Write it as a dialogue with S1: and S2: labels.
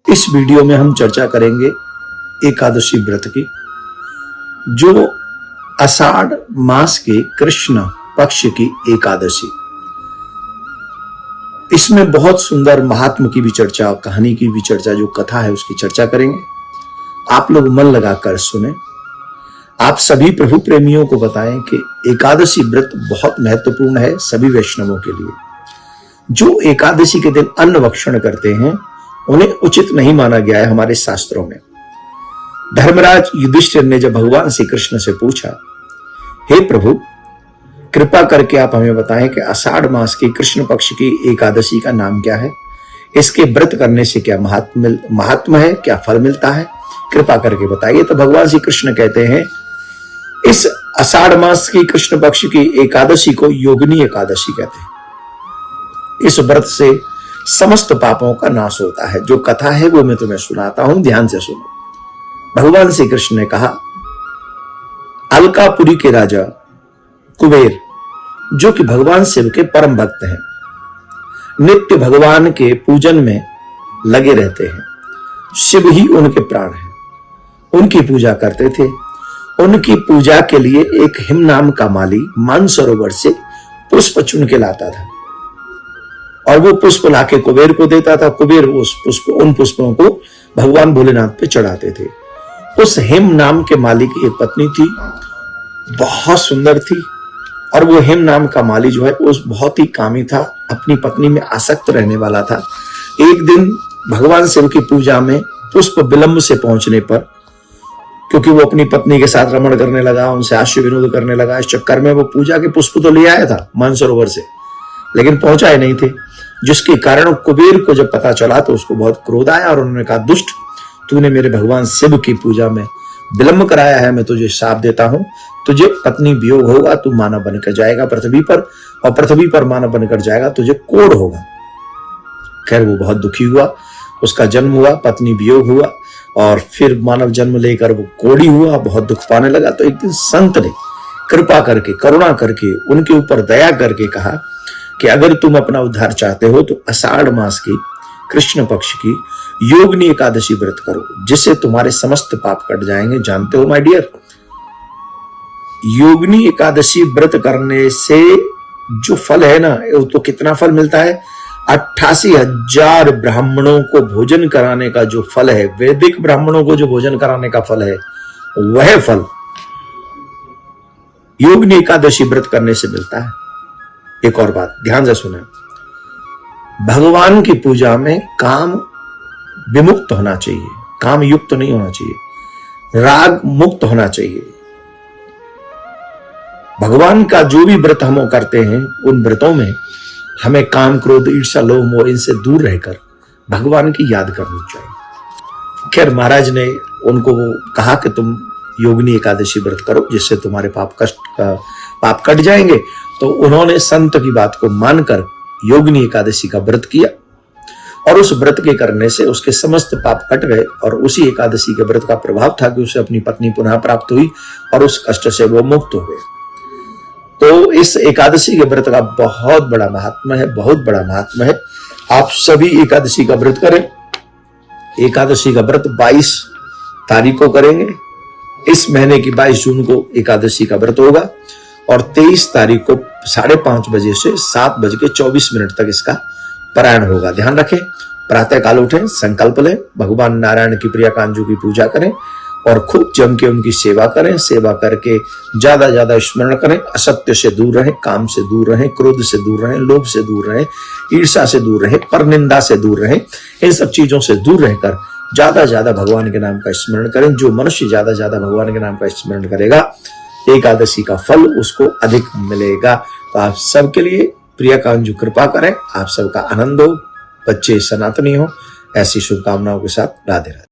S1: इस वीडियो में हम चर्चा करेंगे एकादशी व्रत की, जो आषाढ़ मास के कृष्ण पक्ष की एकादशी। इसमें बहुत सुंदर महात्म की भी चर्चा, कहानी की भी चर्चा, जो कथा है उसकी चर्चा करेंगे। आप लोग मन लगाकर सुने। आप सभी प्रभु प्रेमियों को बताएं कि एकादशी व्रत बहुत महत्वपूर्ण है सभी वैष्णवों के लिए। जो एकादशी के दिन अन्न भक्षण करते हैं उन्हें उचित नहीं माना गया है हमारे शास्त्रों में। धर्मराज युधिष्ठिर ने जब भगवान श्री कृष्ण से पूछा, हे प्रभु, कृपा करके आप हमें बताएं कि आषाढ़ मास की कृष्ण पक्ष की एकादशी का नाम क्या है, इसके व्रत करने से क्या महात्म है, क्या फल मिलता है, कृपा करके बताइए। तो भगवान श्री कृष्ण कहते हैं, इस आषाढ़ मास की कृष्ण पक्ष की एकादशी को योगिनी एकादशी कहते हैं। इस व्रत से समस्त पापों का नाश होता है। जो कथा है वो मैं तुम्हें सुनाता हूं, ध्यान से सुनो। भगवान श्री कृष्ण ने कहा, अलकापुरी के राजा कुबेर, जो कि भगवान शिव के परम भक्त हैं, नित्य भगवान के पूजन में लगे रहते हैं। शिव ही उनके प्राण हैं, उनकी पूजा करते थे। उनकी पूजा के लिए एक हिम नाम का माली मानसरोवर से पुष्प चुन के लाता था और वो पुष्प लाके कुबेर को देता था। कुबेर उन पुष्पों को भगवान भोलेनाथ पे चढ़ाते थे। उस हिम नाम के माली की एक पत्नी थी, बहुत सुंदर थी, और वो हिम नाम का माली जो है उस बहुत ही कामी था, अपनी पत्नी में आसक्त रहने वाला था। एक दिन भगवान शिव की पूजा में पुष्प विलंब से पहुंचने पर, क्योंकि वो अपनी पत्नी के साथ रमण करने लगा, उनसे हास्य विनोद करने लगा, इस चक्कर में वो पूजा के पुष्प तो ले आया था मानसरोवर से, लेकिन पहुंचाए नहीं थे। जिसके कारण कुबेर को जब पता चला तो उसको बहुत क्रोध आया और उन्होंने कहा, दुष्ट, तूने मेरे भगवान शिव की पूजा में विलंब कराया है, मैं तुझे शाप देता हूं, तुझे पत्नी वियोग होगा, तू मानव बनकर जाएगा पृथ्वी पर, और पृथ्वी पर मानव बनकर जाएगा, तुझे कोढ़ होगा। खैर वो बहुत दुखी हुआ, उसका जन्म हुआ, पत्नी वियोग हुआ, और फिर मानव जन्म लेकर वो कोढ़ी हुआ, बहुत दुख पाने लगा। तो एक दिन संत ने कृपा करके, करुणा करके, उनके ऊपर दया करके कहा कि अगर तुम अपना उद्धार चाहते हो तो आषाढ़ मास की कृष्ण पक्ष की योगिनी एकादशी व्रत करो, जिससे तुम्हारे समस्त पाप कट जाएंगे। जानते हो माय डियर, योगिनी एकादशी व्रत करने से जो फल है ना, तो कितना फल मिलता है? 88,000 ब्राह्मणों को भोजन कराने का जो फल है, वैदिक ब्राह्मणों को जो भोजन कराने का फल है, वह फल योगिनी एकादशी व्रत करने से मिलता है। एक और बात ध्यान से सुने, भगवान की पूजा में काम विमुक्त होना चाहिए, काम युक्त नहीं होना चाहिए, राग मुक्त होना चाहिए। भगवान का जो भी व्रत हम करते हैं, उन व्रतों में हमें काम, क्रोध, ईर्ष्या, लोभ, मोह इनसे दूर रहकर भगवान की याद करनी चाहिए। खैर महाराज ने उनको कहा कि तुम योगिनी एकादशी व्रत करो, जिससे तुम्हारे पाप कट जाएंगे। तो उन्होंने संत की बात को मानकर योगिनी एकादशी का व्रत किया, और उस व्रत के करने से उसके समस्त पाप कट गए। और उसी एकादशी के व्रत का प्रभाव था कि उसे अपनी पत्नी पुनः प्राप्त हुई और उस कष्ट से वो मुक्त हो गए। तो इस एकादशी के व्रत का बहुत बड़ा महात्मा है, बहुत बड़ा महात्मा है। आप सभी एकादशी का व्रत करें। एकादशी का व्रत 22 तारीख को करेंगे। इस महीने की 22 जून को एकादशी का व्रत होगा, और 23 तारीख को 5:30 बजे से 7:24 तक इसका पारायण होगा। ध्यान रखें, प्रातः काल उठें, संकल्प लें, भगवान नारायण की प्रिया कांजू की पूजा करें और खूब जम के उनकी सेवा करें। सेवा करके ज्यादा ज्यादा स्मरण करें, असत्य से दूर रहें, काम से दूर रहें, क्रोध से दूर रहें, लोभ से दूर रहें, ईर्ष्या से दूर रहें, परनिंदा से दूर रहें। इन सब चीजों से दूर रहकर ज्यादा ज्यादा भगवान के नाम का स्मरण करें। जो मनुष्य ज्यादा ज्यादा भगवान के नाम का स्मरण करेगा, एकादशी का फल उसको अधिक मिलेगा। तो आप सबके लिए प्रिया कांजू कृपा करें, आप सबका आनंद हो, बच्चे सनातनी हो। ऐसी शुभकामनाओं के साथ राधे राधे।